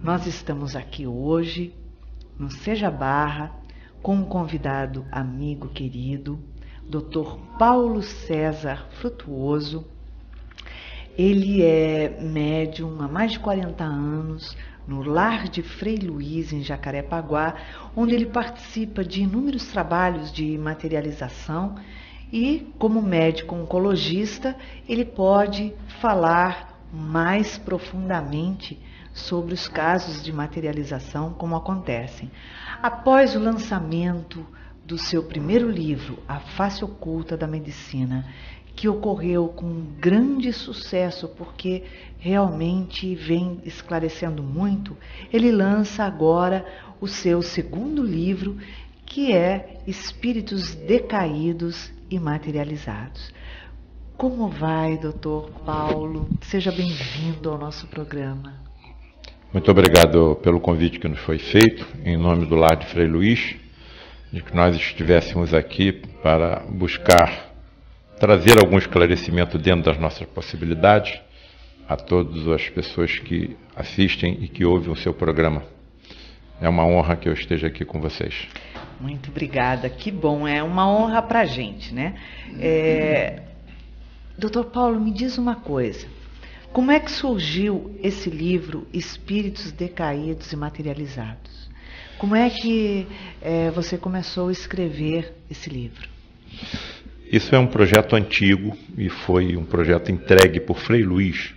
Nós estamos aqui hoje no Seja Barra com um convidado amigo querido, Dr. Paulo César Frutuoso. Ele é médium há mais de 40 anos no Lar de Frei Luiz, em Jacarepaguá, onde ele participa de inúmeros trabalhos de materialização e, como médico oncologista, ele pode falar mais profundamente sobre os casos de materialização, como acontecem. Após o lançamento do seu primeiro livro, A Face Oculta da Medicina, que ocorreu com grande sucesso, porque realmente vem esclarecendo muito, ele lança agora o seu segundo livro, que é Espíritos Decaídos e Materializados. Como vai, doutor Paulo? Seja bem-vindo ao nosso programa. Muito obrigado pelo convite que nos foi feito, em nome do Lar de Frei Luiz, de que nós estivéssemos aqui para buscar trazer algum esclarecimento dentro das nossas possibilidades a todas as pessoas que assistem e que ouvem o seu programa. É uma honra que eu esteja aqui com vocês. Muito obrigada, que bom, é uma honra para a gente, né? Doutor Paulo, me diz uma coisa, como é que surgiu esse livro Espíritos Decaídos e Materializados? Como é que você começou a escrever esse livro? Isso é um projeto antigo e foi um projeto entregue por Frei Luiz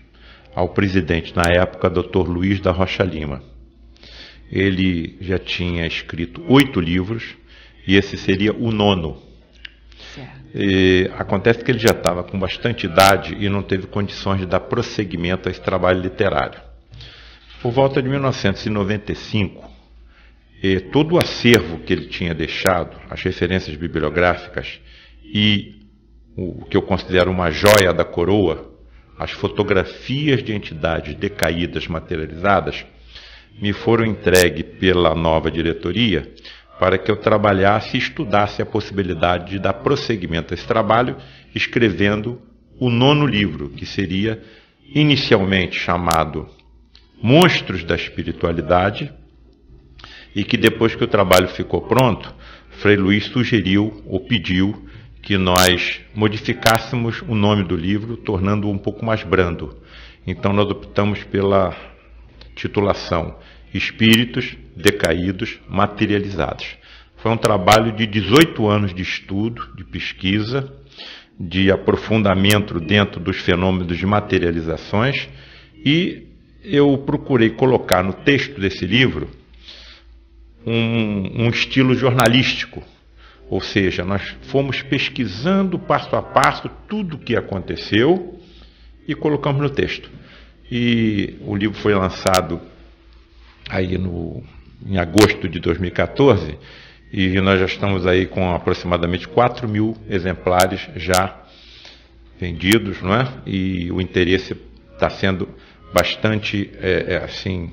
ao presidente, na época, Dr. Luiz da Rocha Lima. Ele já tinha escrito 8 livros e esse seria o 9º. Acontece que ele já estava com bastante idade e não teve condições de dar prosseguimento a esse trabalho literário. Por volta de 1995, todo o acervo que ele tinha deixado, as referências bibliográficas e o que eu considero uma joia da coroa, as fotografias de entidades decaídas materializadas, me foram entregues pela nova diretoria para que eu trabalhasse e estudasse a possibilidade de dar prosseguimento a esse trabalho, escrevendo o 9º livro, que seria inicialmente chamado Monstros da Espiritualidade, e que depois que o trabalho ficou pronto, Frei Luiz sugeriu ou pediu que nós modificássemos o nome do livro, tornando-o um pouco mais brando. Então nós optamos pela titulação Espíritos Decaídos Materializados. Foi um trabalho de 18 anos de estudo, de pesquisa, de aprofundamento dentro dos fenômenos de materializações, e eu procurei colocar no texto desse livro um estilo jornalístico. Ou seja, nós fomos pesquisando passo a passo tudo o que aconteceu e colocamos no texto. E o livro foi lançado aí em agosto de 2014 e nós já estamos aí com aproximadamente 4.000 exemplares já vendidos, não é? E o interesse está sendo bastante assim,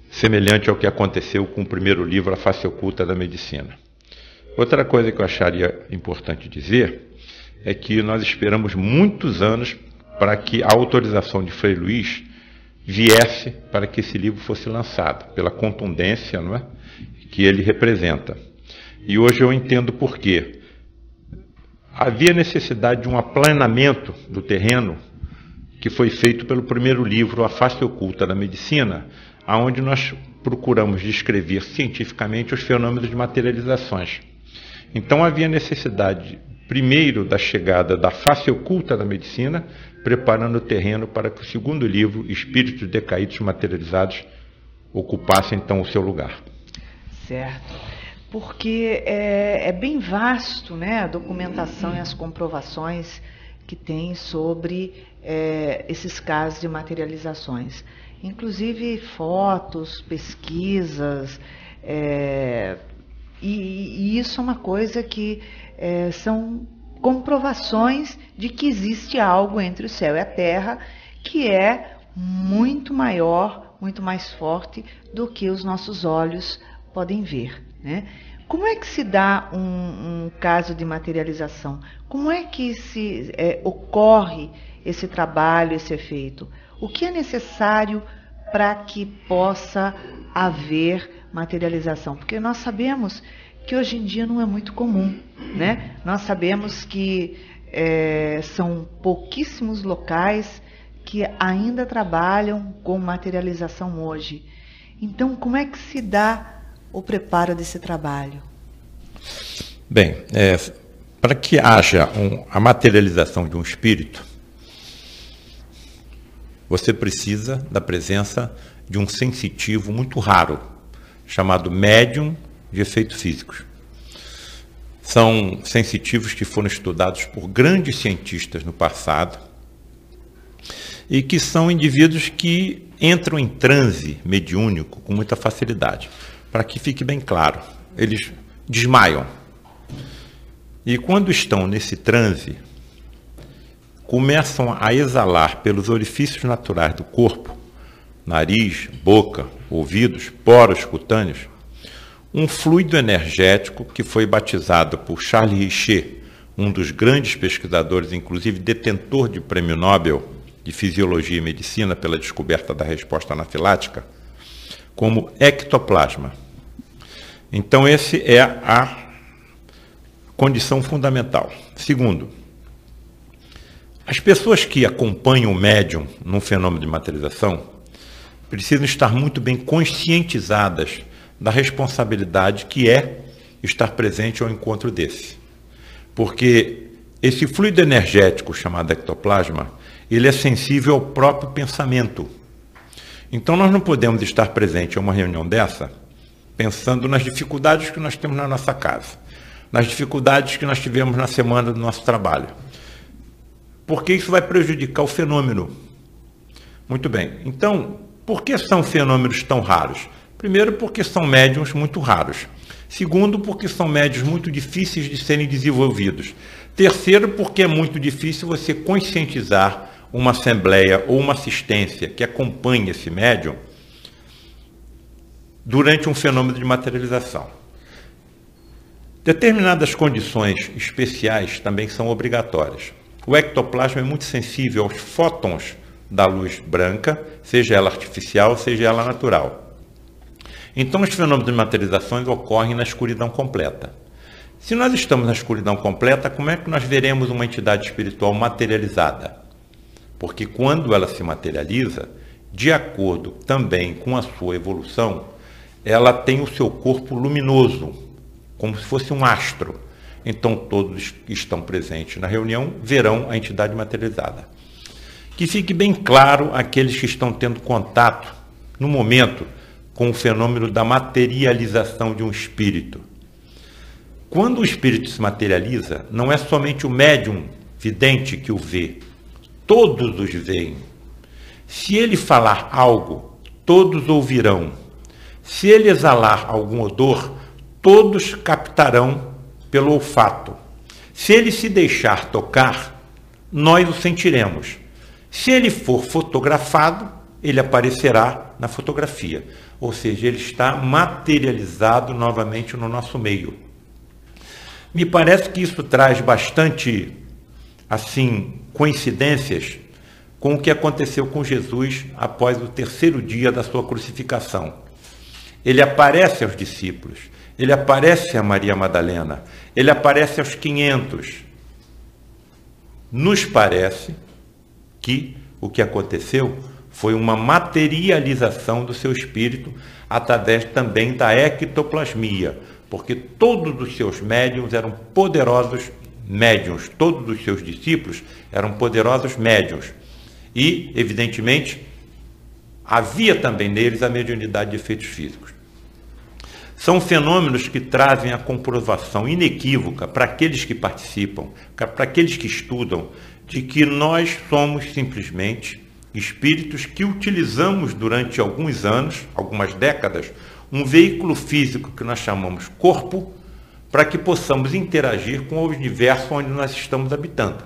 semelhante ao que aconteceu com o primeiro livro, A Face Oculta da Medicina. Outra coisa que eu acharia importante dizer é que nós esperamos muitos anos para que a autorização de Frei Luiz viesse para que esse livro fosse lançado, pela contundência, não é, que ele representa. E hoje eu entendo por quê. Havia necessidade de um aplanamento do terreno que foi feito pelo primeiro livro, A Face Oculta da Medicina, onde nós procuramos descrever cientificamente os fenômenos de materializações. Então havia necessidade, primeiro, da chegada da Face Oculta da Medicina, preparando o terreno para que o segundo livro, Espíritos Decaídos Materializados, ocupasse então o seu lugar. Certo, porque é bem vasto, né, a documentação e as comprovações que tem sobre esses casos de materializações. Inclusive fotos, pesquisas, e isso é uma coisa que são comprovações de que existe algo entre o céu e a terra que é muito maior, muito mais forte do que os nossos olhos podem ver, né? Como é que se dá um caso de materialização? Como é que ocorre esse trabalho, esse efeito? O que é necessário para que possa haver materialização? Porque nós sabemos que hoje em dia não é muito comum, né? Nós sabemos que são pouquíssimos locais que ainda trabalham com materialização hoje. Então, como é que se dá o preparo desse trabalho? Bem, para que haja a materialização de um espírito, você precisa da presença de um sensitivo muito raro, chamado médium de efeitos físicos. São sensitivos que foram estudados por grandes cientistas no passado e que são indivíduos que entram em transe mediúnico com muita facilidade. Para que fique bem claro, eles desmaiam. E quando estão nesse transe, começam a exalar pelos orifícios naturais do corpo, nariz, boca, ouvidos, poros cutâneos, um fluido energético que foi batizado por Charles Richet, um dos grandes pesquisadores, inclusive detentor de prêmio Nobel de Fisiologia e Medicina pela descoberta da resposta anafilática, como ectoplasma. Então, essa é a condição fundamental. Segundo, as pessoas que acompanham o médium num fenômeno de materialização precisam estar muito bem conscientizadas da responsabilidade que é estar presente ao encontro desse. Porque esse fluido energético chamado ectoplasma, ele é sensível ao próprio pensamento. Então nós não podemos estar presente a uma reunião dessa pensando nas dificuldades que nós temos na nossa casa, nas dificuldades que nós tivemos na semana do nosso trabalho. Porque isso vai prejudicar o fenômeno. Muito bem. Então, por que são fenômenos tão raros? Primeiro, porque são médiuns muito raros. Segundo, porque são médiuns muito difíceis de serem desenvolvidos. Terceiro, porque é muito difícil você conscientizar uma assembleia ou uma assistência que acompanhe esse médium durante um fenômeno de materialização. Determinadas condições especiais também são obrigatórias. O ectoplasma é muito sensível aos fótons da luz branca, seja ela artificial, seja ela natural. Então, os fenômenos de materializações ocorrem na escuridão completa. Se nós estamos na escuridão completa, como é que nós veremos uma entidade espiritual materializada? Porque quando ela se materializa, de acordo também com a sua evolução, ela tem o seu corpo luminoso, como se fosse um astro. Então, todos que estão presentes na reunião verão a entidade materializada. Que fique bem claro aqueles que estão tendo contato, no momento, com o fenômeno da materialização de um espírito. Quando o espírito se materializa, não é somente o médium vidente que o vê, todos os veem. Se ele falar algo, todos ouvirão. Se ele exalar algum odor, todos captarão pelo olfato. Se ele se deixar tocar, nós o sentiremos. Se ele for fotografado, ele aparecerá na fotografia. Ou seja, ele está materializado novamente no nosso meio. Me parece que isso traz bastante, assim, coincidências com o que aconteceu com Jesus após o 3º dia da sua crucificação. Ele aparece aos discípulos, ele aparece a Maria Madalena, ele aparece aos 500. Nos parece que o que aconteceu foi uma materialização do seu espírito através também da ectoplasmia, porque todos os seus médiuns eram poderosos médiuns, todos os seus discípulos eram poderosos médiuns. E, evidentemente, havia também neles a mediunidade de efeitos físicos. São fenômenos que trazem a comprovação inequívoca para aqueles que participam, para aqueles que estudam, de que nós somos simplesmente espíritos que utilizamos durante alguns anos, algumas décadas, um veículo físico que nós chamamos corpo, para que possamos interagir com o universo onde nós estamos habitando.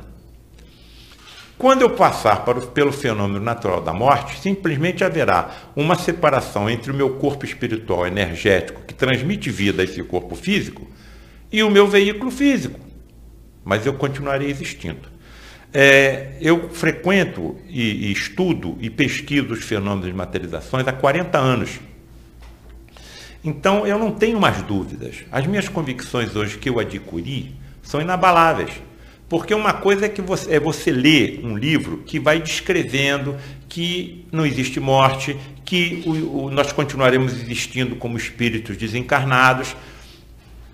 Quando eu passar pelo fenômeno natural da morte, simplesmente haverá uma separação entre o meu corpo espiritual energético, que transmite vida a esse corpo físico, e o meu veículo físico. Mas eu continuarei existindo. Eu frequento e estudo e pesquiso os fenômenos de materializações há 40 anos. Então, eu não tenho mais dúvidas. As minhas convicções hoje que eu adquiri são inabaláveis. Porque uma coisa é você ler um livro que vai descrevendo que não existe morte, que nós continuaremos existindo como espíritos desencarnados.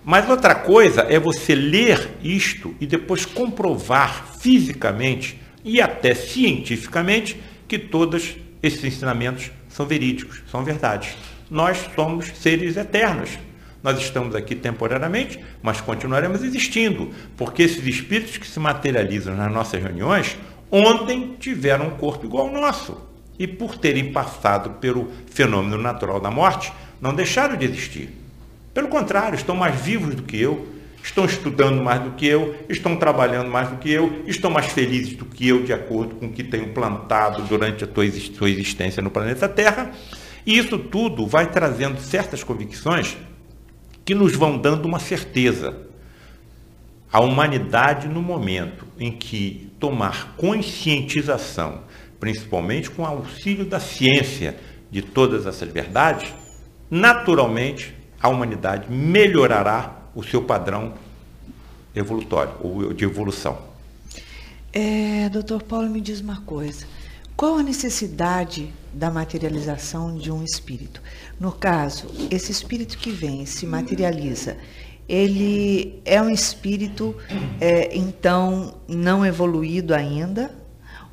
Mas outra coisa é você ler isto e depois comprovar fisicamente e até cientificamente que todos esses ensinamentos são verídicos, são verdades. Nós somos seres eternos. Nós estamos aqui temporariamente, mas continuaremos existindo, porque esses espíritos que se materializam nas nossas reuniões, ontem tiveram um corpo igual ao nosso. E por terem passado pelo fenômeno natural da morte, não deixaram de existir. Pelo contrário, estão mais vivos do que eu, estão estudando mais do que eu, estão trabalhando mais do que eu, estão mais felizes do que eu, de acordo com o que tenho plantado durante a sua existência no planeta Terra. E isso tudo vai trazendo certas convicções que nos vão dando uma certeza. A humanidade, no momento em que tomar conscientização, principalmente com o auxílio da ciência de todas essas verdades, naturalmente a humanidade melhorará o seu padrão evolutório ou de evolução. Doutor Paulo, me diz uma coisa. Qual a necessidade da materialização de um espírito? No caso, esse espírito que vem, se materializa, ele é um espírito, então, não evoluído ainda,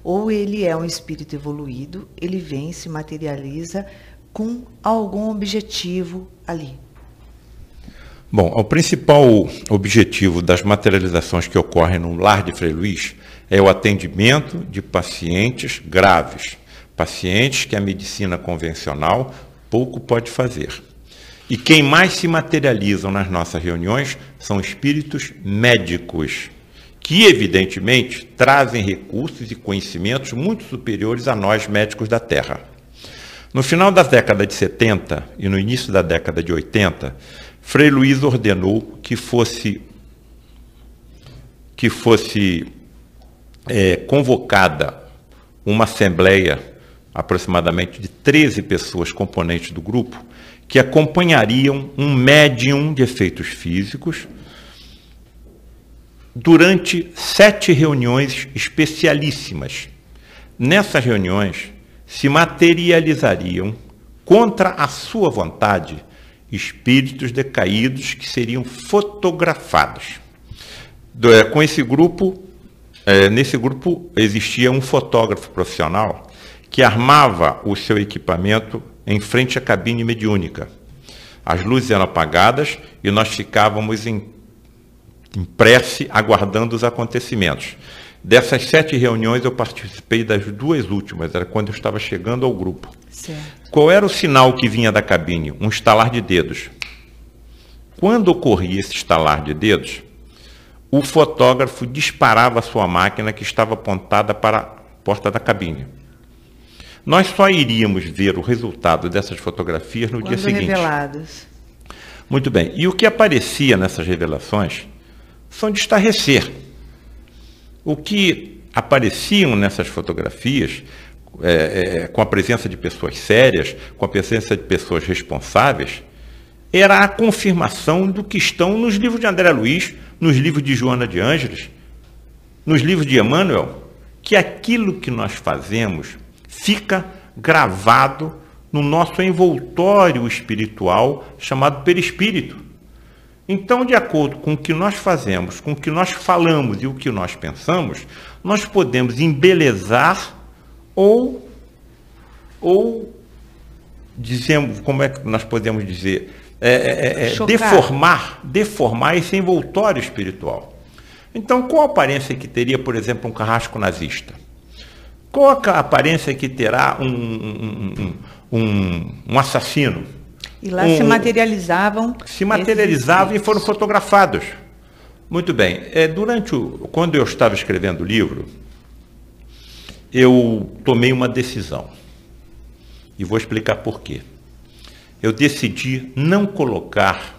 ou ele é um espírito evoluído, ele vem, se materializa com algum objetivo ali? Bom, o principal objetivo das materializações que ocorrem no lar de Frei Luiz é o atendimento de pacientes graves, pacientes que a medicina convencional pouco pode fazer. E quem mais se materializam nas nossas reuniões são espíritos médicos, que evidentemente trazem recursos e conhecimentos muito superiores a nós médicos da Terra. No final da década de 70 e no início da década de 80, Frei Luiz ordenou que fosse convocada uma assembleia, aproximadamente de 13 pessoas componentes do grupo, que acompanhariam um médium de efeitos físicos durante 7 reuniões especialíssimas. Nessas reuniões se materializariam, contra a sua vontade, espíritos decaídos que seriam fotografados. Com esse grupo, nesse grupo existia um fotógrafo profissional que armava o seu equipamento em frente à cabine mediúnica. As luzes eram apagadas e nós ficávamos em prece aguardando os acontecimentos. Dessas 7 reuniões eu participei das 2 últimas, era quando eu estava chegando ao grupo. Certo. Qual era o sinal que vinha da cabine? Um estalar de dedos. Quando ocorria esse estalar de dedos, o fotógrafo disparava a sua máquina que estava apontada para a porta da cabine. Nós só iríamos ver o resultado dessas fotografias no dia seguinte. Reveladas. Muito bem. E o que aparecia nessas revelações são de estarrecer. O que apareciam nessas fotografias, com a presença de pessoas sérias, com a presença de pessoas responsáveis, era a confirmação do que estão nos livros de André Luiz, nos livros de Joana de Ângeles, nos livros de Emmanuel, que aquilo que nós fazemos fica gravado no nosso envoltório espiritual chamado perispírito. Então, de acordo com o que nós fazemos, com o que nós falamos e o que nós pensamos, nós podemos embelezar ou dizemos, como é que nós podemos dizer, deformar esse envoltório espiritual. Então, qual a aparência que teria, por exemplo, um carrasco nazista? Qual a aparência que terá um assassino? E lá se materializavam. Se materializavam e foram fotografados. Muito bem. Quando eu estava escrevendo o livro, eu tomei uma decisão. E vou explicar por quê. Eu decidi não colocar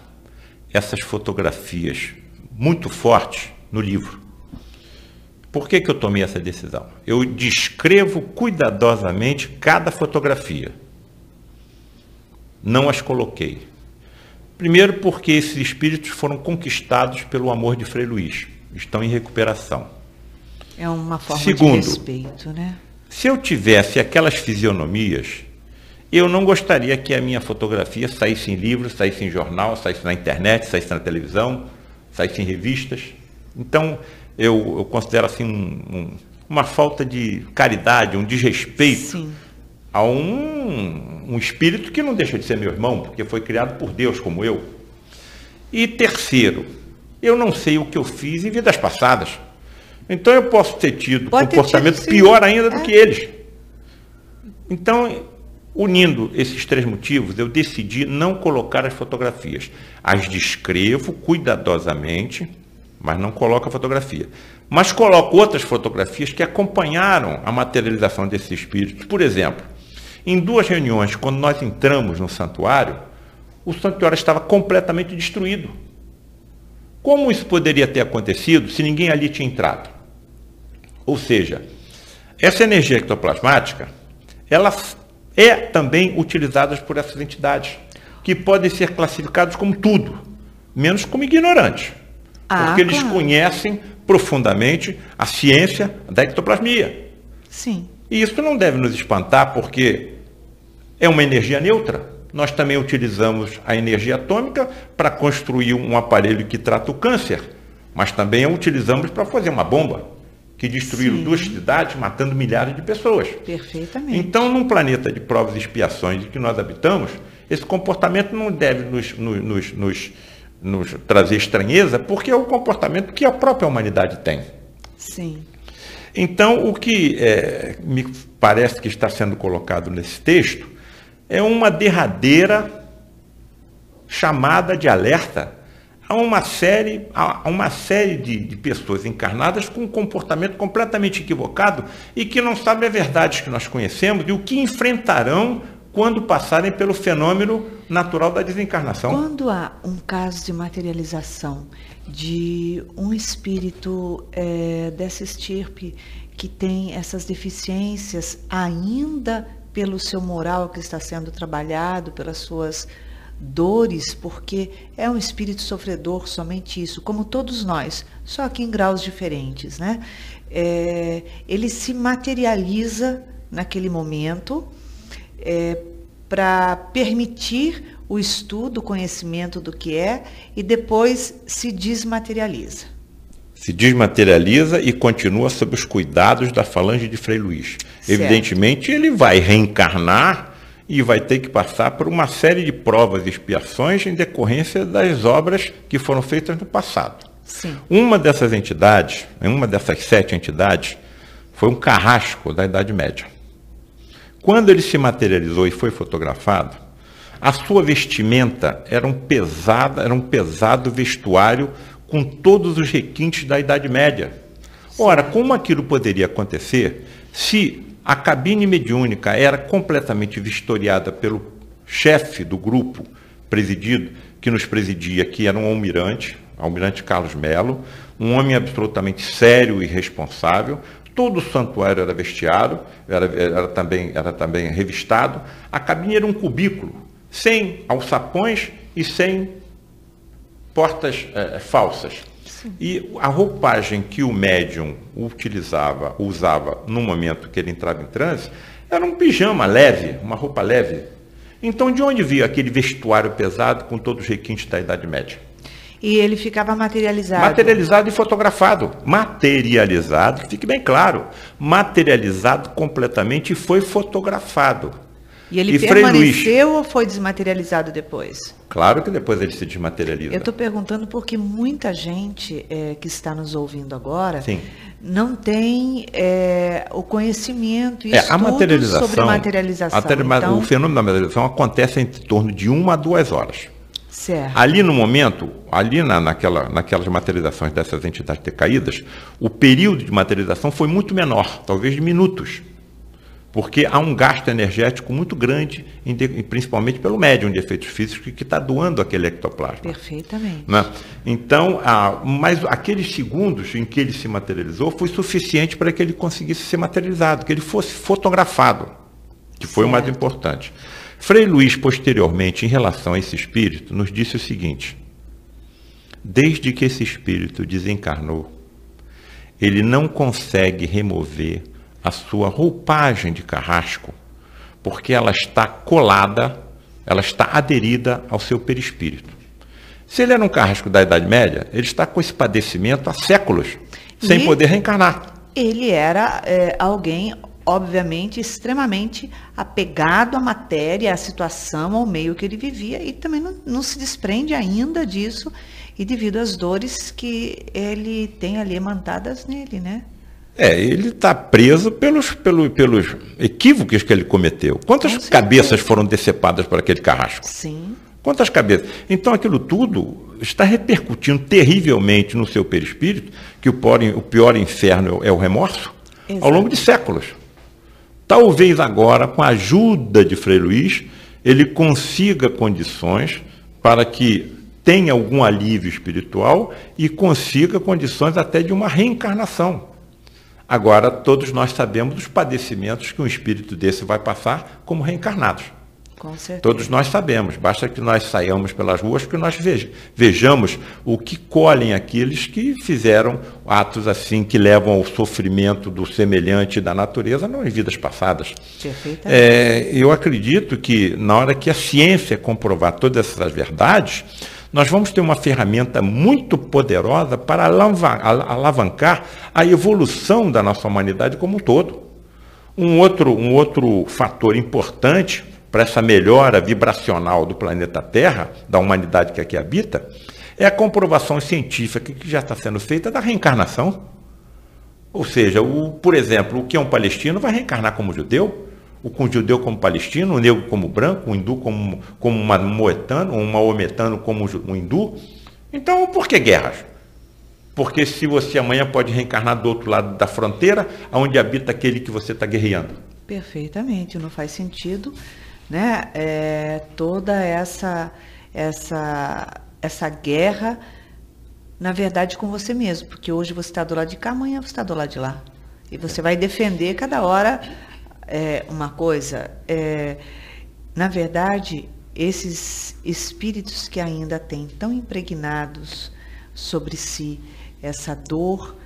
essas fotografias muito fortes no livro. Por que eu tomei essa decisão? Eu descrevo cuidadosamente cada fotografia. Não as coloquei. Primeiro porque esses espíritos foram conquistados pelo amor de Frei Luís. Estão em recuperação. É uma forma Segundo, de respeito, né? Se eu tivesse aquelas fisionomias, eu não gostaria que a minha fotografia saísse em livro, saísse em jornal, saísse na internet, saísse na televisão, saísse em revistas. Então, eu considero assim uma falta de caridade, um desrespeito Sim. a um espírito que não deixa de ser meu irmão, porque foi criado por Deus como eu. E terceiro, eu não sei o que eu fiz em vidas passadas. Então eu posso ter tido comportamento pior ainda do que eles. Então, unindo esses três motivos, eu decidi não colocar as fotografias. As descrevo cuidadosamente, mas não coloco a fotografia. Mas coloco outras fotografias que acompanharam a materialização desses espíritos. Por exemplo, em 2 reuniões, quando nós entramos no santuário, o santuário estava completamente destruído. Como isso poderia ter acontecido se ninguém ali tinha entrado? Ou seja, essa energia ectoplasmática, ela é também utilizada por essas entidades, que podem ser classificadas como tudo, menos como ignorantes. Porque eles conhecem profundamente a ciência da ectoplasmia. Sim. E isso não deve nos espantar, porque é uma energia neutra. Nós também utilizamos a energia atômica para construir um aparelho que trata o câncer, mas também a utilizamos para fazer uma bomba, que destruíram Sim. 2 cidades, matando milhares de pessoas. Perfeitamente. Então, num planeta de provas e expiações de que nós habitamos, esse comportamento não deve nos trazer estranheza, porque é o comportamento que a própria humanidade tem. Sim. Então, o que me parece que está sendo colocado nesse texto é uma derradeira chamada de alerta a uma série de pessoas encarnadas com um comportamento completamente equivocado e que não sabem a verdade que nós conhecemos e o que enfrentarão quando passarem pelo fenômeno natural da desencarnação. Quando há um caso de materialização de um espírito dessa estirpe que tem essas deficiências ainda pelo seu moral que está sendo trabalhado, pelas suas dores, porque é um espírito sofredor, somente isso, como todos nós, só que em graus diferentes, né? Ele se materializa naquele momento para permitir o estudo, o conhecimento do que é, e depois se desmaterializa. Se desmaterializa e continua sob os cuidados da falange de Frei Luís. Certo. Evidentemente, ele vai reencarnar e vai ter que passar por uma série de provas e expiações em decorrência das obras que foram feitas no passado. Sim. Uma dessas entidades, uma dessas 7 entidades, foi um carrasco da Idade Média. Quando ele se materializou e foi fotografado, a sua vestimenta era um pesado vestuário com todos os requintes da Idade Média. Ora, como aquilo poderia acontecer se a cabine mediúnica era completamente vistoriada pelo chefe do grupo que nos presidia, que era um almirante Carlos Melo, um homem absolutamente sério e responsável. Todo o santuário era vestiado, era também revistado. A cabine era um cubículo, sem alçapões e sem portas falsas. Sim. E a roupagem que o médium usava no momento que ele entrava em transe, era um pijama leve, uma roupa leve. Então, de onde veio aquele vestuário pesado com todos os requintes da Idade Média? E ele ficava materializado. Materializado e fotografado. Materializado, fique bem claro. Materializado completamente e foi fotografado. E ele permaneceu ou foi desmaterializado depois? Claro que depois ele se desmaterializa. Eu estou perguntando porque muita gente que está nos ouvindo agora Sim. não tem o conhecimento e estudo sobre materialização. Então, o fenômeno da materialização acontece em torno de 1 a 2 horas. Certo. Ali no momento, naquelas materializações dessas entidades decaídas, o período de materialização foi muito menor, talvez de minutos. Porque há um gasto energético muito grande, principalmente pelo médium de efeitos físicos, que está doando aquele ectoplasma. Perfeitamente. Né? Então, mas aqueles segundos em que ele se materializou foi suficiente para que ele conseguisse ser materializado, que ele fosse fotografado, que foi o mais importante. Frei Luís, posteriormente, em relação a esse espírito, nos disse o seguinte: desde que esse espírito desencarnou, ele não consegue remover a sua roupagem de carrasco, porque ela está colada, ela está aderida ao seu perispírito. Se ele era um carrasco da Idade Média, ele está com esse padecimento há séculos, sem poder reencarnar. Ele era alguém, obviamente, extremamente apegado à matéria, à situação, ao meio que ele vivia, e também não se desprende ainda disso, e devido às dores que ele tem ali emantadas nele, né? Ele está preso pelos equívocos que ele cometeu. Quantas cabeças foram decepadas por aquele carrasco? Sim. Quantas cabeças? Então aquilo tudo está repercutindo terrivelmente no seu perispírito, que o pior inferno é o remorso, ao longo de séculos. Talvez agora, com a ajuda de Frei Luís, ele consiga condições para que tenha algum alívio espiritual e consiga condições até de uma reencarnação. Agora, todos nós sabemos os padecimentos que um espírito desse vai passar como reencarnados. Com certeza. Todos nós sabemos, basta que nós saiamos pelas ruas, que nós vejamos o que colhem aqueles que fizeram atos assim, que levam ao sofrimento do semelhante da natureza, não em vidas passadas. Perfeitamente. Eu acredito que na hora que a ciência comprovar todas essas verdades, nós vamos ter uma ferramenta muito poderosa para alavancar a evolução da nossa humanidade como um todo. Um outro fator importante para essa melhora vibracional do planeta Terra, da humanidade que aqui habita, é a comprovação científica que já está sendo feita da reencarnação. Ou seja, por exemplo, o que é um palestino vai reencarnar como judeu, o judeu como palestino, o negro como branco, o hindu como um maometano como um hindu. Então, por que guerras? Porque se você amanhã pode reencarnar do outro lado da fronteira, onde habita aquele que você está guerreando. Perfeitamente, não faz sentido, né? Toda essa guerra, na verdade, com você mesmo, porque hoje você está do lado de cá, amanhã você está do lado de lá. E você vai defender cada hora uma coisa. Na verdade, esses espíritos que ainda têm tão impregnados sobre si essa dor,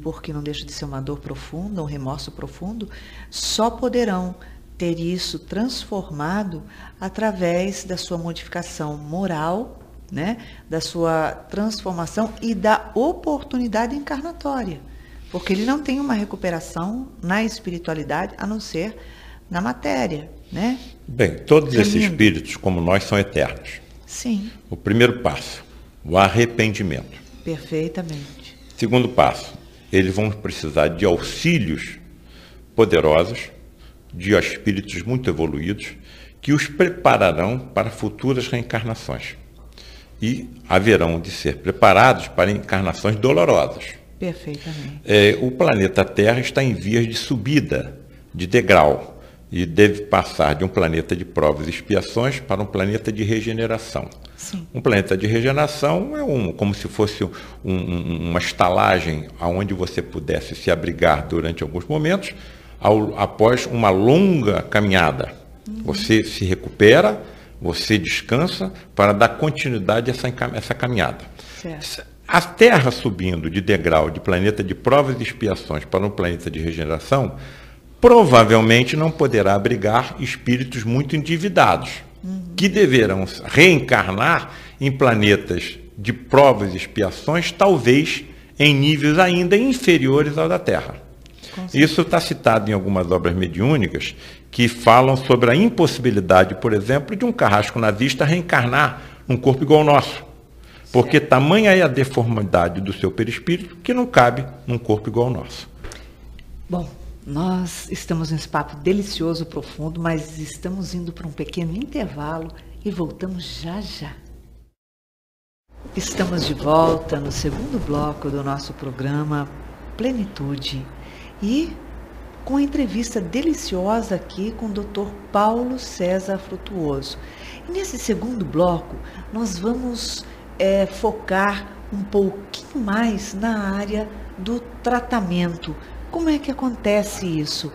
porque não deixa de ser uma dor profunda, um remorso profundo, só poderão ter isso transformado através da sua modificação moral, né? Da sua transformação e da oportunidade encarnatória. Porque ele não tem uma recuperação na espiritualidade, a não ser na matéria, né? Bem, todos esses espíritos, como nós, são eternos. Sim. O primeiro passo, o arrependimento. Perfeitamente. Segundo passo, eles vão precisar de auxílios poderosos, de espíritos muito evoluídos, que os prepararão para futuras reencarnações. E haverão de ser preparados para encarnações dolorosas. Perfeitamente. O planeta Terra está em vias de subida, de degrau, e deve passar de um planeta de provas e expiações para um planeta de regeneração. Sim. Um planeta de regeneração é como se fosse uma estalagem onde você pudesse se abrigar durante alguns momentos, após uma longa caminhada. Você se recupera, você descansa para dar continuidade a essa caminhada. Certo. A Terra subindo de degrau de planeta de provas e expiações para um planeta de regeneração, provavelmente não poderá abrigar espíritos muito endividados, que deverão reencarnar em planetas de provas e expiações, talvez em níveis ainda inferiores ao da Terra. Isso está citado em algumas obras mediúnicas que falam sobre a impossibilidade, por exemplo, de um carrasco nazista reencarnar num corpo igual ao nosso. Porque tamanha é a deformidade do seu perispírito que não cabe num corpo igual ao nosso. Bom, nós estamos nesse papo delicioso, profundo, mas estamos indo para um pequeno intervalo e voltamos já já. Estamos de volta no segundo bloco do nosso programa Plenitude. E com a entrevista deliciosa aqui com o Dr. Paulo César Frutuoso. E nesse segundo bloco, nós vamos focar um pouquinho mais na área do tratamento. Como é que acontece isso?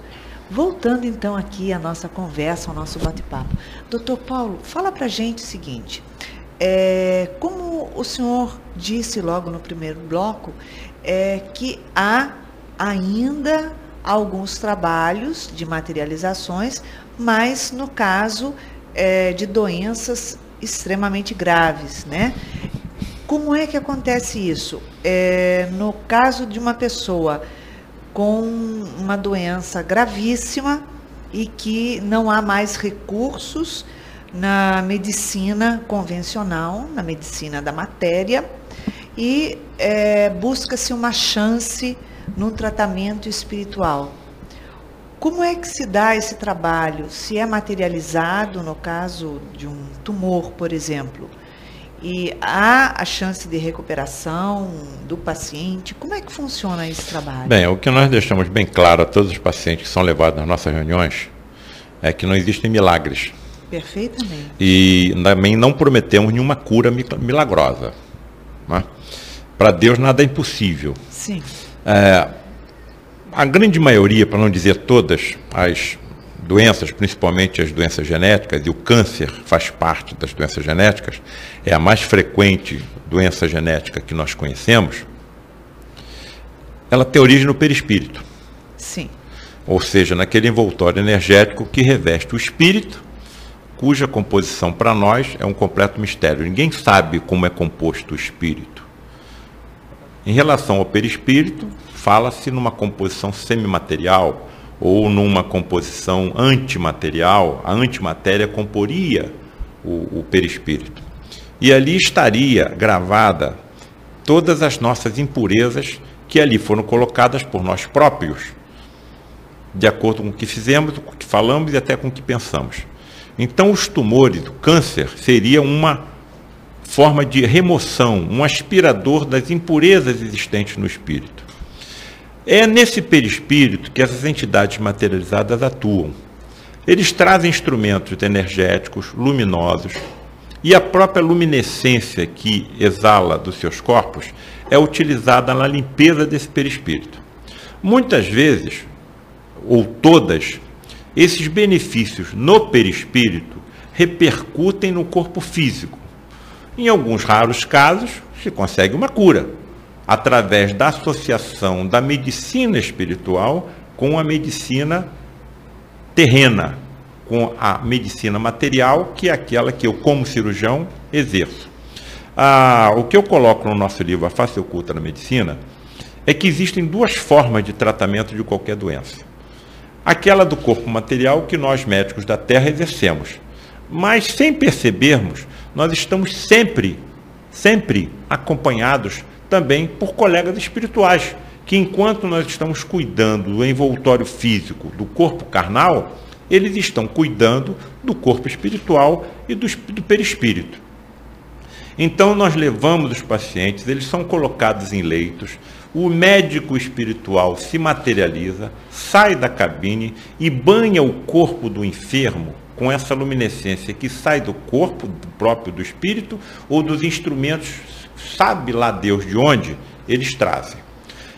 Voltando então aqui à nossa conversa, ao nosso bate-papo. Dr. Paulo, fala pra gente o seguinte, como o senhor disse logo no primeiro bloco, que há ainda alguns trabalhos de materializações, mas no caso de doenças extremamente graves, né? Como é que acontece isso? No caso de uma pessoa com uma doença gravíssima e que não há mais recursos na medicina convencional, na medicina da matéria, e busca-se uma chance no tratamento espiritual. Como é que se dá esse trabalho? Se é materializado, no caso de um tumor, por exemplo, e há a chance de recuperação do paciente, como é que funciona esse trabalho? Bem, o que nós deixamos bem claro a todos os pacientes que são levados nas nossas reuniões é que não existem milagres. Perfeitamente. E também não prometemos nenhuma cura milagrosa. Né? Para Deus nada é impossível. Sim. A grande maioria, para não dizer todas, as doenças, principalmente as doenças genéticas, e o câncer faz parte das doenças genéticas, é a mais frequente doença genética que nós conhecemos, ela tem origem no perispírito. Sim. Ou seja, naquele envoltório energético que reveste o espírito, cuja composição para nós é um completo mistério. Ninguém sabe como é composto o espírito. Em relação ao perispírito, fala-se numa composição semimaterial ou numa composição antimaterial. A antimatéria comporia o perispírito. E ali estaria gravada todas as nossas impurezas que ali foram colocadas por nós próprios, de acordo com o que fizemos, com o que falamos e até com o que pensamos. Então, os tumores, o câncer, seria uma forma de remoção, um aspirador das impurezas existentes no espírito. É nesse perispírito que essas entidades materializadas atuam. Eles trazem instrumentos energéticos, luminosos, e a própria luminescência que exala dos seus corpos é utilizada na limpeza desse perispírito. Muitas vezes, ou todas, esses benefícios no perispírito repercutem no corpo físico. Em alguns raros casos, se consegue uma cura, através da associação da medicina espiritual com a medicina terrena, com a medicina material, que é aquela que eu, como cirurgião, exerço. O que eu coloco no nosso livro, A Face Oculta da Medicina, é que existem duas formas de tratamento de qualquer doença. Aquela do corpo material que nós médicos da Terra exercemos. Mas, sem percebermos, nós estamos sempre acompanhados também por colegas espirituais, que enquanto nós estamos cuidando do envoltório físico, do corpo carnal, eles estão cuidando do corpo espiritual e do perispírito. Então, nós levamos os pacientes, eles são colocados em leitos, o médico espiritual se materializa, sai da cabine e banha o corpo do enfermo com essa luminescência que sai do corpo próprio do espírito ou dos instrumentos, sabe lá Deus de onde, eles trazem.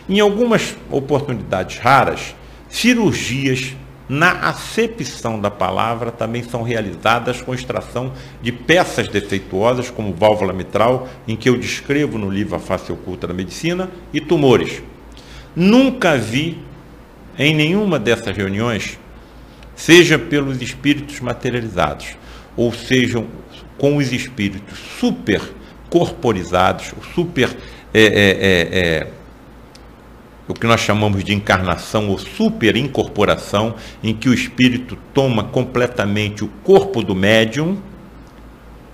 Em algumas oportunidades raras, cirurgias na acepção da palavra também são realizadas com extração de peças defeituosas, como válvula mitral, em que eu descrevo no livro A Face Oculta da Medicina, e tumores. Nunca vi em nenhuma dessas reuniões, seja pelos espíritos materializados, ou sejam com os espíritos super corporizados, o que nós chamamos de encarnação ou superincorporação, em que o espírito toma completamente o corpo do médium,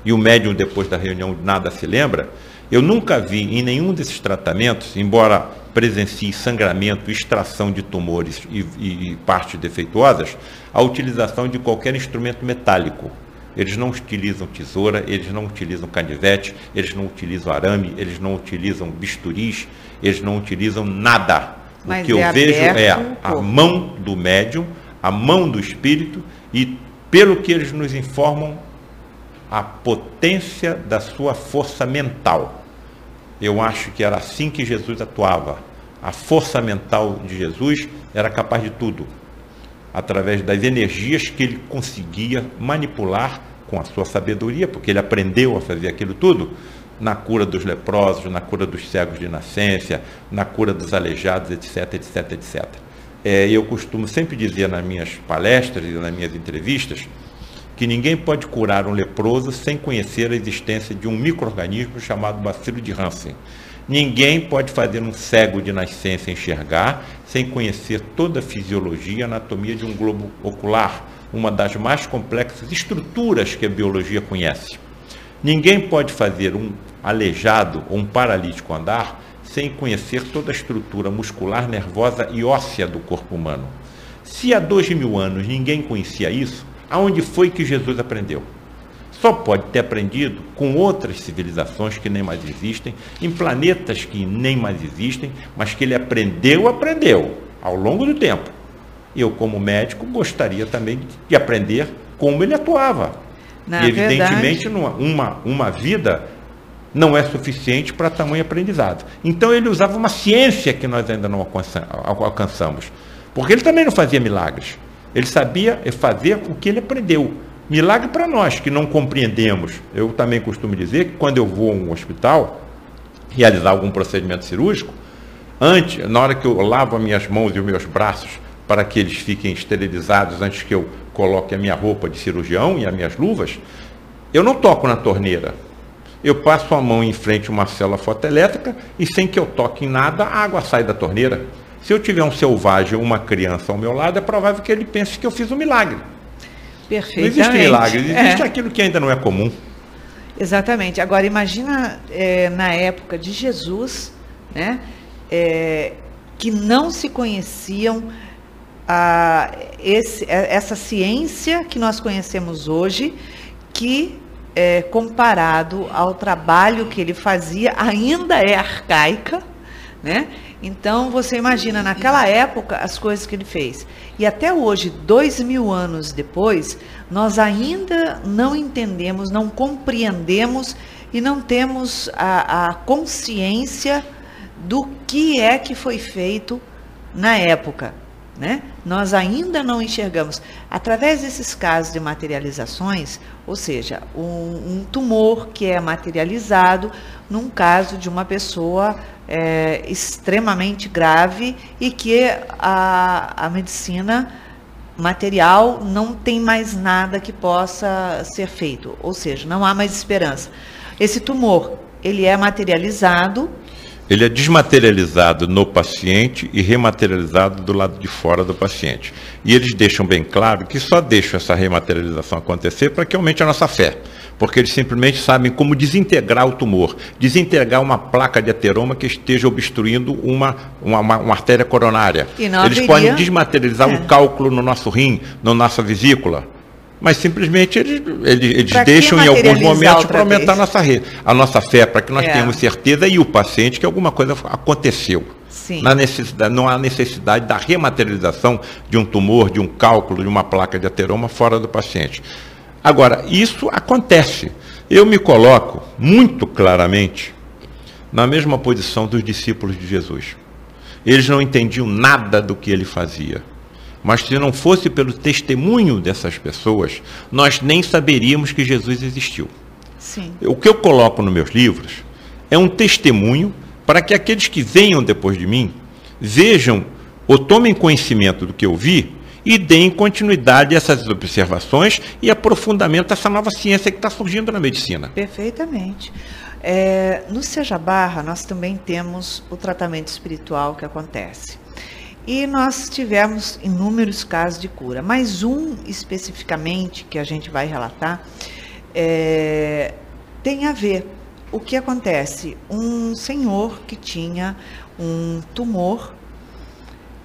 e o médium depois da reunião nada se lembra. Eu nunca vi em nenhum desses tratamentos, embora presencie sangramento, extração de tumores e partes defeituosas, a utilização de qualquer instrumento metálico. Eles não utilizam tesoura, eles não utilizam canivete, eles não utilizam arame, eles não utilizam bisturis, eles não utilizam nada. O que eu vejo é a mão do médium, a mão do espírito e, pelo que eles nos informam, a potência da sua força mental. Eu acho que era assim que Jesus atuava. A força mental de Jesus era capaz de tudo, através das energias que ele conseguia manipular com a sua sabedoria, porque ele aprendeu a fazer aquilo tudo, na cura dos leprosos, na cura dos cegos de nascença, na cura dos aleijados, etc, etc, etc. Eu costumo sempre dizer nas minhas palestras e nas minhas entrevistas que ninguém pode curar um leproso sem conhecer a existência de um micro-organismo chamado bacilo de Hansen. Ninguém pode fazer um cego de nascença enxergar sem conhecer toda a fisiologia e anatomia de um globo ocular, uma das mais complexas estruturas que a biologia conhece. Ninguém pode fazer um aleijado ou um paralítico andar sem conhecer toda a estrutura muscular, nervosa e óssea do corpo humano. Se há 2000 anos ninguém conhecia isso, aonde foi que Jesus aprendeu? Só pode ter aprendido com outras civilizações que nem mais existem, em planetas que nem mais existem, mas que ele aprendeu ao longo do tempo. Eu, como médico, gostaria também de aprender como ele atuava. E, evidentemente, uma vida não é suficiente para tamanho aprendizado. Então, ele usava uma ciência que nós ainda não alcançamos. Porque ele também não fazia milagres. Ele sabia fazer o que ele aprendeu. Milagre para nós, que não compreendemos. Eu também costumo dizer que quando eu vou a um hospital realizar algum procedimento cirúrgico, na hora que eu lavo as minhas mãos e os meus braços para que eles fiquem esterilizados antes que eu coloque a minha roupa de cirurgião e as minhas luvas, eu não toco na torneira. Eu passo a mão em frente a uma célula fotoelétrica e sem que eu toque em nada, a água sai da torneira. Se eu tiver um selvagem ou uma criança ao meu lado, é provável que ele pense que eu fiz um milagre. Perfeitamente. Não existe milagre, existe aquilo que ainda não é comum. Exatamente. Agora, imagina na época de Jesus, né, que não se conheciam essa ciência que nós conhecemos hoje, que, comparado ao trabalho que ele fazia, ainda é arcaica, né? Então, você imagina, naquela época, as coisas que ele fez. E até hoje, 2000 anos depois, nós ainda não entendemos, não compreendemos e não temos a consciência do que é que foi feito na época, né? Nós ainda não enxergamos. Através desses casos de materializações, ou seja, um tumor que é materializado num caso de uma pessoa extremamente grave e que a medicina material não tem mais nada que possa ser feito, ou seja, não há mais esperança. Esse tumor, ele é materializado. Ele é desmaterializado no paciente e rematerializado do lado de fora do paciente. E eles deixam bem claro que só deixam essa rematerialização acontecer para que aumente a nossa fé. Porque eles simplesmente sabem como desintegrar o tumor, desintegrar uma placa de ateroma que esteja obstruindo uma artéria coronária. Eles podem desmaterializar um cálculo no nosso rim, na nossa vesícula. Mas simplesmente eles deixam em alguns momentos para aumentar a nossa fé, para que nós tenhamos certeza e o paciente que alguma coisa aconteceu. Sim. Não há necessidade da rematerialização de um tumor, de um cálculo, de uma placa de ateroma fora do paciente. Agora, isso acontece. Eu me coloco muito claramente na mesma posição dos discípulos de Jesus. Eles não entendiam nada do que ele fazia. Mas se não fosse pelo testemunho dessas pessoas, nós nem saberíamos que Jesus existiu. Sim. O que eu coloco nos meus livros é um testemunho para que aqueles que venham depois de mim vejam ou tomem conhecimento do que eu vi e deem continuidade a essas observações e aprofundamento dessa nova ciência que está surgindo na medicina. Perfeitamente. No Seja Barra, nós também temos o tratamento espiritual que acontece. E nós tivemos inúmeros casos de cura, mas um especificamente que a gente vai relatar tem a ver. O que acontece? Um senhor que tinha um tumor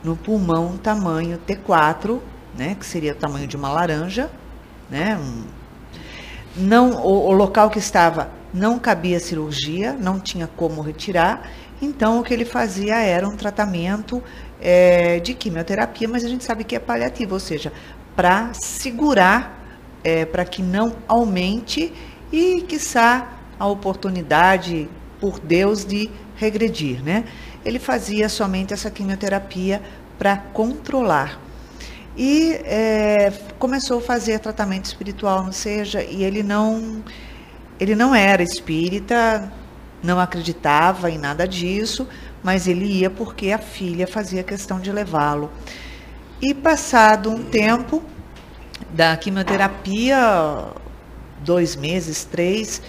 no pulmão tamanho T4, né, que seria o tamanho de uma laranja, né, o local que estava não cabia cirurgia, não tinha como retirar, então o que ele fazia era um tratamento de quimioterapia, mas a gente sabe que é paliativo, ou seja, para segurar, para que não aumente e, quiçá, a oportunidade, por Deus, de regredir, né? Ele fazia somente essa quimioterapia para controlar. E começou a fazer tratamento espiritual no SEJA, e ele não era espírita, não acreditava em nada disso, mas ele ia porque a filha fazia questão de levá-lo. E passado um tempo da quimioterapia, 2 meses, 3,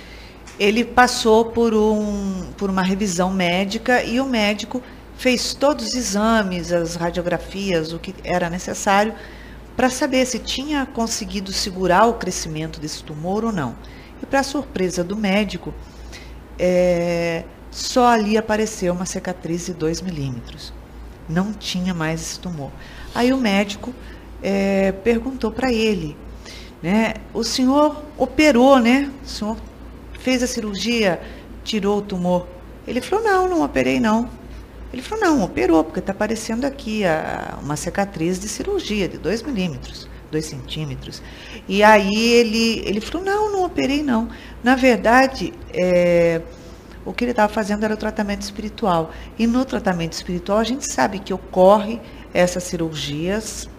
ele passou por uma revisão médica, e o médico fez todos os exames, as radiografias, o que era necessário para saber se tinha conseguido segurar o crescimento desse tumor ou não. E, para surpresa do médico, só ali apareceu uma cicatriz de 2 milímetros. Não tinha mais esse tumor. Aí o médico perguntou para ele, né, o senhor operou, né? O senhor fez a cirurgia, tirou o tumor? Ele falou, não operei não. Ele falou, não, operou, porque está aparecendo aqui uma cicatriz de cirurgia de 2 milímetros, 2 centímetros. E aí ele falou, não operei não. Na verdade, o que ele estava fazendo era o tratamento espiritual. E no tratamento espiritual a gente sabe que ocorre essas cirurgias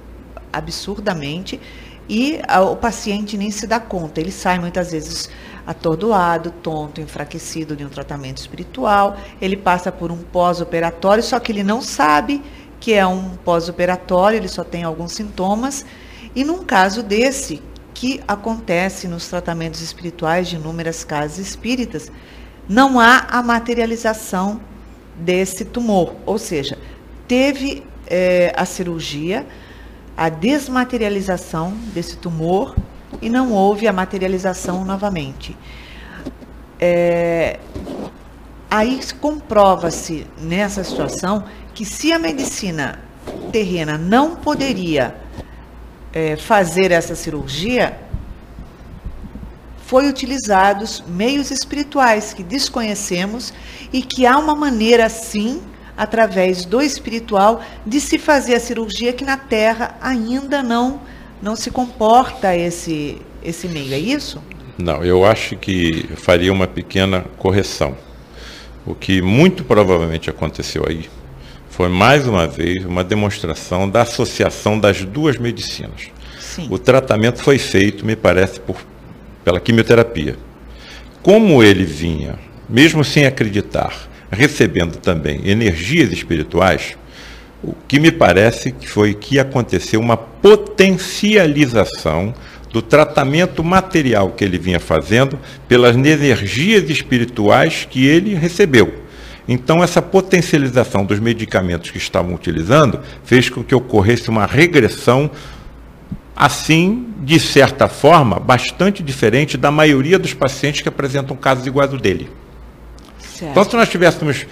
absurdamente, e o paciente nem se dá conta. Ele sai muitas vezes atordoado, tonto, enfraquecido de um tratamento espiritual. Ele passa por um pós-operatório, só que ele não sabe que é um pós-operatório, ele só tem alguns sintomas. E num caso desse, que acontece nos tratamentos espirituais de inúmeras casas espíritas, não há a materialização desse tumor, ou seja, teve a cirurgia, a desmaterialização desse tumor, e não houve a materialização novamente. Aí comprova-se nessa situação que, se a medicina terrena não poderia fazer essa cirurgia, foi utilizados meios espirituais que desconhecemos, e que há uma maneira, sim, através do espiritual, de se fazer a cirurgia, que na Terra ainda não se comporta esse meio, é isso? Não, eu acho que faria uma pequena correção. O que muito provavelmente aconteceu aí foi, mais uma vez, uma demonstração da associação das duas medicinas. Sim. O tratamento foi feito, me parece, pela quimioterapia. Como ele vinha, mesmo sem acreditar, recebendo também energias espirituais, o que me parece que foi que aconteceu uma potencialização do tratamento material que ele vinha fazendo pelas energias espirituais que ele recebeu. Então, essa potencialização dos medicamentos que estavam utilizando fez com que ocorresse uma regressão, assim, de certa forma, bastante diferente da maioria dos pacientes que apresentam casos iguais ao dele. Certo. Então, se nós tivéssemos,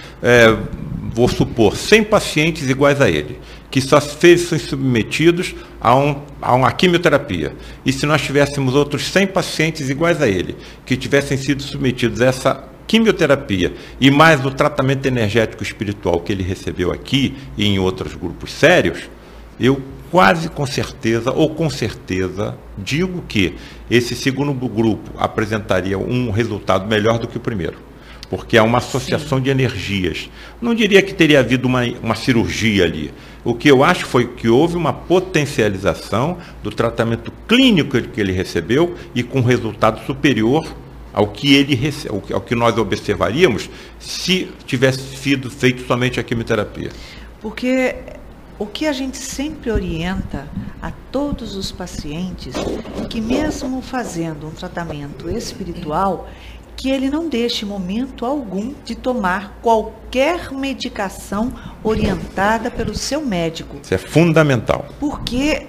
vou supor, 100 pacientes iguais a ele, que só são submetidos a uma quimioterapia, e se nós tivéssemos outros 100 pacientes iguais a ele, que tivessem sido submetidos a essa quimioterapia, e mais o tratamento energético espiritual que ele recebeu aqui e em outros grupos sérios, eu quase com certeza, ou com certeza, digo que esse segundo grupo apresentaria um resultado melhor do que o primeiro. Porque há uma associação de energias. Não diria que teria havido uma cirurgia ali. O que eu acho foi que houve uma potencialização do tratamento clínico que ele recebeu, e com resultado superior ao que nós observaríamos se tivesse sido feito somente a quimioterapia. Porque o que a gente sempre orienta a todos os pacientes, que mesmo fazendo um tratamento espiritual, que ele não deixe momento algum de tomar qualquer medicação orientada pelo seu médico. Isso é fundamental. Porque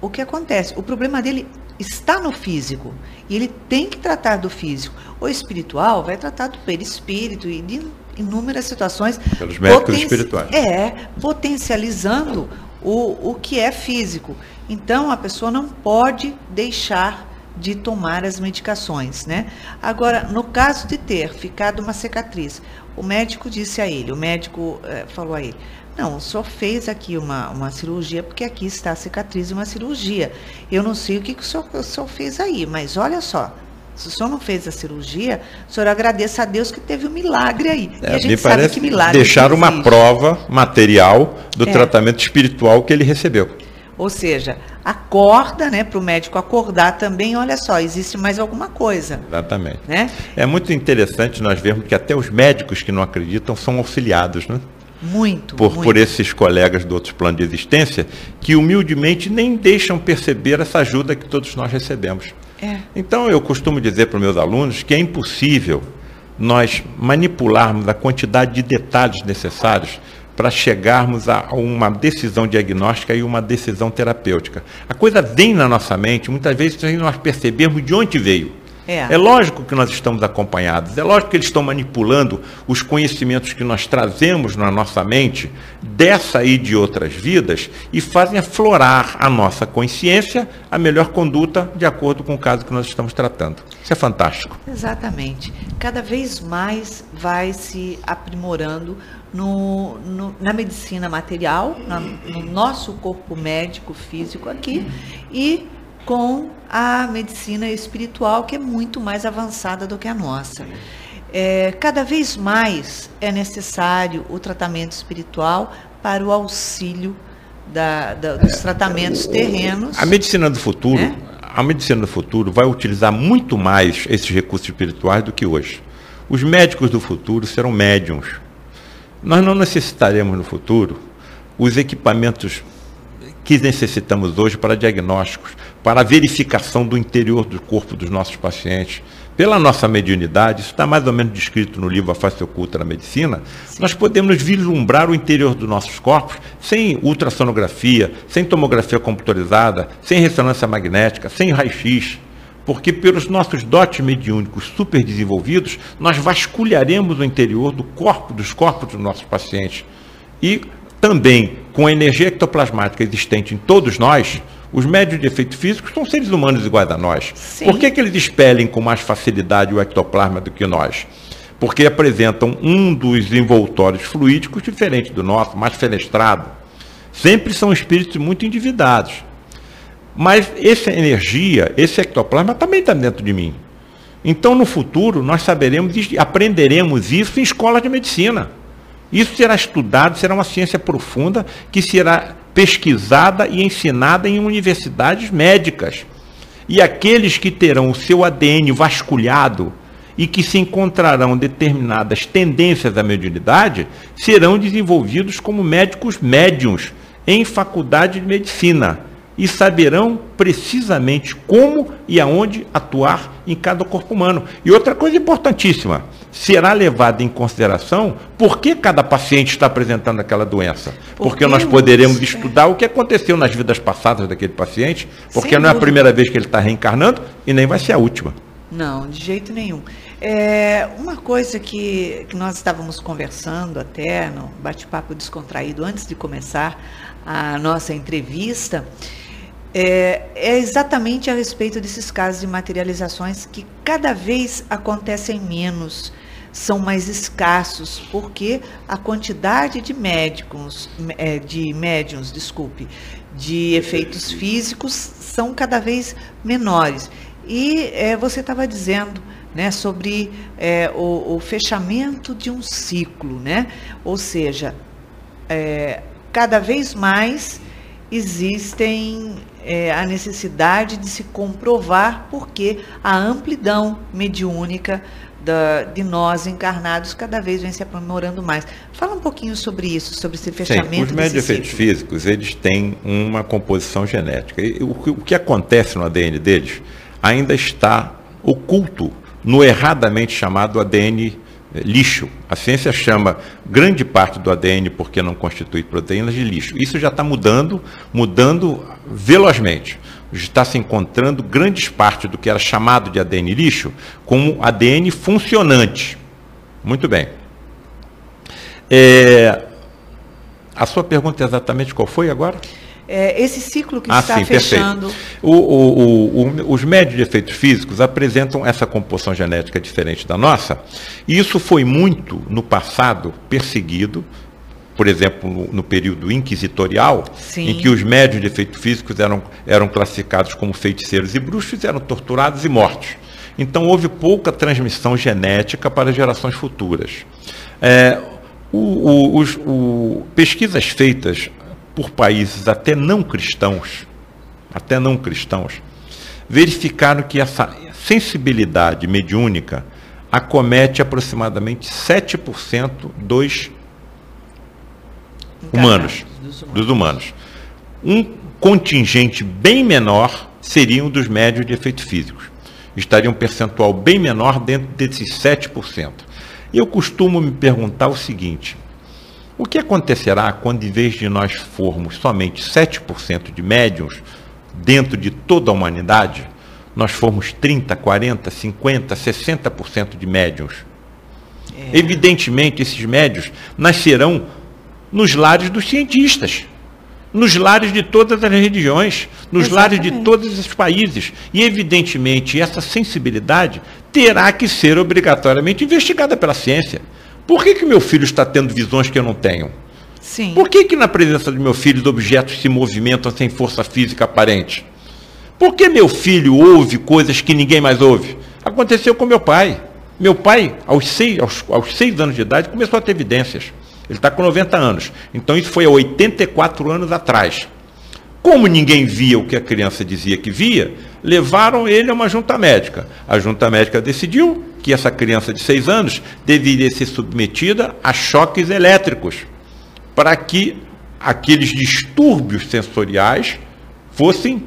o que acontece? O problema dele está no físico, e ele tem que tratar do físico. O espiritual vai tratar do perispírito e de inúmeras situações. Pelos médicos espirituais. Potencializando o que é físico. Então, a pessoa não pode deixar de tomar as medicações, né? Agora, no caso de ter ficado uma cicatriz, o médico disse a ele, falou a ele, não, o senhor fez aqui uma cirurgia, porque aqui está a cicatriz de uma cirurgia. Eu não sei o que o senhor fez aí, mas olha só, se o senhor não fez a cirurgia, o senhor agradeça a Deus que teve um milagre aí. E a gente me sabe parece que milagre deixar uma existe. prova material do tratamento espiritual que ele recebeu. Ou seja, acorda, né, para o médico acordar também, olha só, existe mais alguma coisa. Exatamente. Né? É muito interessante nós vermos que até os médicos que não acreditam são auxiliados, né? Muito, por esses colegas do outros planos de existência, que humildemente nem deixam perceber essa ajuda que todos nós recebemos. Então eu costumo dizer para os meus alunos que é impossível nós manipularmos a quantidade de detalhes necessários para chegarmos a uma decisão diagnóstica e uma decisão terapêutica. A coisa vem na nossa mente, muitas vezes sem nós percebermos de onde veio. É lógico que nós estamos acompanhados, é lógico que eles estão manipulando os conhecimentos que nós trazemos na nossa mente, dessa e de outras vidas, e fazem aflorar a nossa consciência, a melhor conduta, de acordo com o caso que nós estamos tratando. Isso é fantástico. Exatamente. Cada vez mais vai se aprimorando na medicina material, no nosso corpo médico, físico aqui, e com a medicina espiritual, que é muito mais avançada do que a nossa. Cada vez mais é necessário o tratamento espiritual para o auxílio dos tratamentos terrenos. A medicina do futuro, a medicina do futuro vai utilizar muito mais esses recursos espirituais do que hoje. Os médicos do futuro serão médiuns. Nós não necessitaremos no futuro os equipamentos que necessitamos hoje para diagnósticos, para a verificação do interior do corpo dos nossos pacientes. Pela nossa mediunidade, isso está mais ou menos descrito no livro A Face Oculta da Medicina, nós podemos vislumbrar o interior dos nossos corpos sem ultrassonografia, sem tomografia computadorizada, sem ressonância magnética, sem raio-x, porque pelos nossos dotes mediúnicos super desenvolvidos, nós vasculharemos o interior dos corpos dos nossos pacientes. E também, com a energia ectoplasmática existente em todos nós, os médiuns de efeito físico são seres humanos iguais a nós. Sim. Por que eles expelem com mais facilidade o ectoplasma do que nós? Porque apresentam um dos envoltórios fluídicos diferente do nosso, mais fenestrado. Sempre são espíritos muito endividados. Mas essa energia, esse ectoplasma também está dentro de mim. Então, no futuro, nós saberemos e aprenderemos isso em escolas de medicina. Isso será estudado, será uma ciência profunda que será pesquisada e ensinada em universidades médicas. E aqueles que terão o seu ADN vasculhado e que se encontrarão determinadas tendências da mediunidade, serão desenvolvidos como médicos médiuns em faculdade de medicina e saberão precisamente como e aonde atuar em cada corpo humano. E outra coisa importantíssima, será levado em consideração por que cada paciente está apresentando aquela doença. Porque nós poderemos estudar o que aconteceu nas vidas passadas daquele paciente, porque não é a primeira vez que ele está reencarnando e nem vai ser a última. Não, de jeito nenhum. Uma coisa que nós estávamos conversando até no bate-papo descontraído antes de começar a nossa entrevista, é exatamente a respeito desses casos de materializações que cada vez acontecem menos, são mais escassos, porque a quantidade de médiums, de efeitos físicos são cada vez menores. E você estava dizendo, né, sobre o fechamento de um ciclo, né? Ou seja, cada vez mais existem a necessidade de se comprovar, porque a amplidão mediúnica de nós encarnados cada vez vem se aprimorando mais. Fala um pouquinho sobre isso, sobre esse fechamento. Sim, os médios de efeitos físicos, eles têm uma composição genética. E o que acontece no ADN deles ainda está oculto no erradamente chamado ADN lixo. A ciência chama grande parte do ADN, porque não constitui proteínas, de lixo. Isso já está mudando velozmente. Está se encontrando grandes partes do que era chamado de ADN lixo como ADN funcionante. Muito bem. A sua pergunta é exatamente qual foi agora? Esse ciclo que está fechando. Os médios de efeitos físicos apresentam essa composição genética diferente da nossa, e isso foi muito, no passado, perseguido, por exemplo, no período inquisitorial, Sim. em que os médiuns de efeitos físicos eram classificados como feiticeiros e bruxos, eram torturados e mortos. Então houve pouca transmissão genética para gerações futuras. Pesquisas feitas por países até não cristãos, verificaram que essa sensibilidade mediúnica acomete aproximadamente 7% dos humanos. Um contingente bem menor seriam dos médiuns de efeitos físicos. Estaria um percentual bem menor dentro desses 7%. Eu costumo me perguntar o seguinte: o que acontecerá quando, em vez de nós formos somente 7% de médiuns dentro de toda a humanidade, nós formos 30%, 40%, 50%, 60% de médiuns? Evidentemente, esses médiuns nascerão nos lares dos cientistas, nos lares de todas as religiões, nos lares de todos os países. E, evidentemente, essa sensibilidade terá que ser obrigatoriamente investigada pela ciência. Por que meu filho está tendo visões que eu não tenho? Sim. Por que na presença do meu filho os objetos se movimentam sem força física aparente? Por que meu filho ouve coisas que ninguém mais ouve? Aconteceu com meu pai. Meu pai, aos 6 anos de idade, começou a ter evidências. Ele está com 90 anos. Então isso foi há 84 anos atrás. Como ninguém via o que a criança dizia que via, levaram ele a uma junta médica. A junta médica decidiu que essa criança de 6 anos deveria ser submetida a choques elétricos, para que aqueles distúrbios sensoriais fossem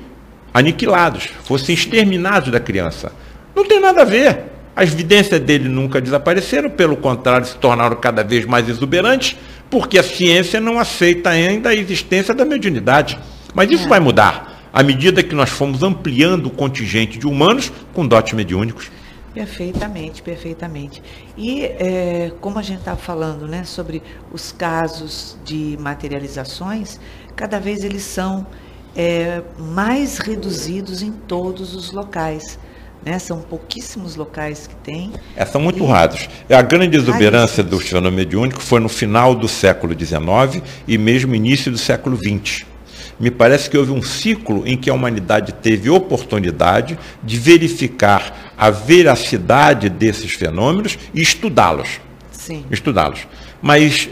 aniquilados, fossem exterminados da criança. Não tem nada a ver. As evidências dele nunca desapareceram, pelo contrário, se tornaram cada vez mais exuberantes, porque a ciência não aceita ainda a existência da mediunidade. Mas isso vai mudar, à medida que nós fomos ampliando o contingente de humanos com dotes mediúnicos. Perfeitamente, perfeitamente. E como a gente estava falando, né, sobre os casos de materializações, cada vez eles são mais reduzidos em todos os locais. Né? São pouquíssimos locais que tem. São muito raros. A grande exuberância do fenômeno mediúnico foi no final do século XIX e mesmo início do século XX. Me parece que houve um ciclo em que a humanidade teve oportunidade de verificar a veracidade desses fenômenos e estudá-los. Sim. Estudá-los. Mas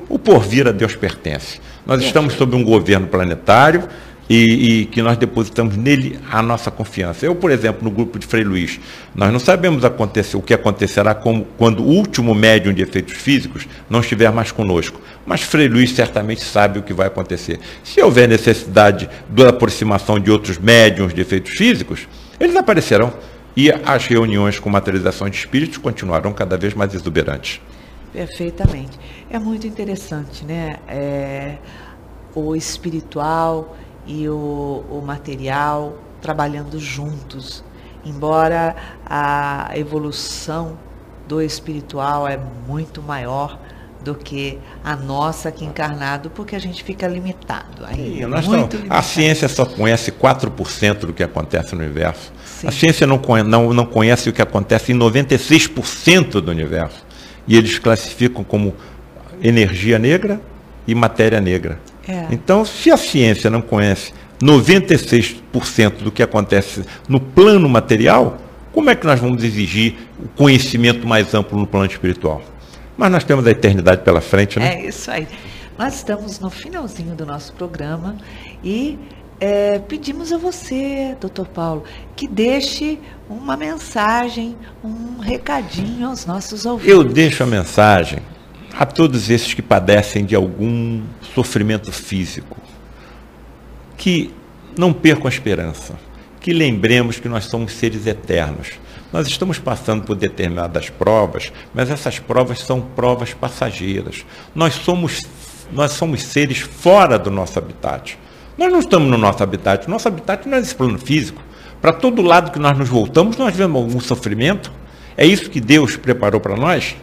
o porvir a Deus pertence. Nós estamos sob um governo planetário e que nós depositamos nele a nossa confiança. Eu, por exemplo, no grupo de Frei Luiz, nós não sabemos o que acontecerá quando o último médium de efeitos físicos não estiver mais conosco. Mas Frei Luiz certamente sabe o que vai acontecer. Se houver necessidade da aproximação de outros médiums de efeitos físicos, eles aparecerão. E as reuniões com materialização de espíritos continuarão cada vez mais exuberantes. Perfeitamente. É muito interessante, né? O espiritual e o material trabalhando juntos, embora a evolução do espiritual é muito maior do que a nossa aqui encarnado, porque a gente fica limitado. Limitado. A ciência só conhece 4% do que acontece no universo. Sim. A ciência não conhece o que acontece em 96% do universo. E eles classificam como energia negra e matéria negra. Então, se a ciência não conhece 96% do que acontece no plano material, como é que nós vamos exigir o conhecimento mais amplo no plano espiritual? Mas nós temos a eternidade pela frente, né? É isso aí. Nós estamos no finalzinho do nosso programa e pedimos a você, Dr. Paulo, que deixe uma mensagem, um recadinho aos nossos ouvintes. Eu deixo a mensagem a todos esses que padecem de algum sofrimento físico, que não percam a esperança, que lembremos que nós somos seres eternos. Nós estamos passando por determinadas provas, mas essas provas são provas passageiras. Nós somos seres fora do nosso habitat. Nós não estamos no nosso habitat. O nosso habitat não é esse plano físico. Para todo lado que nós nos voltamos, nós vemos algum sofrimento. É isso que Deus preparou para nós.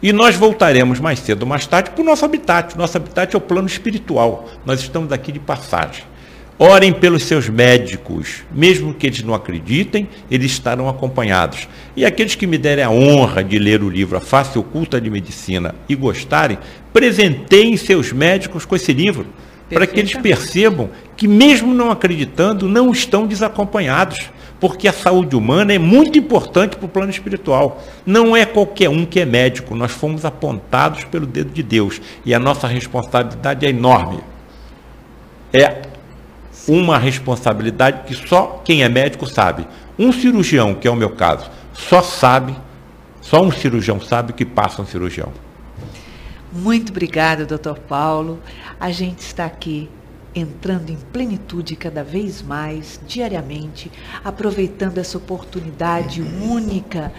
E nós voltaremos mais cedo ou mais tarde para o nosso habitat. O nosso habitat é o plano espiritual. Nós estamos aqui de passagem. Orem pelos seus médicos, mesmo que eles não acreditem, eles estarão acompanhados. E aqueles que me derem a honra de ler o livro A Face Oculta de Medicina e gostarem, presenteiem seus médicos com esse livro, para que eles percebam que, mesmo não acreditando, não estão desacompanhados, porque a saúde humana é muito importante para o plano espiritual. Não é qualquer um que é médico, nós fomos apontados pelo dedo de Deus, e a nossa responsabilidade é enorme. É uma responsabilidade que só quem é médico sabe. Um cirurgião, que é o meu caso, só um cirurgião sabe o que passa um cirurgião. Muito obrigada, Dr. Paulo. A gente está aqui entrando em plenitude cada vez mais, diariamente, aproveitando essa oportunidade única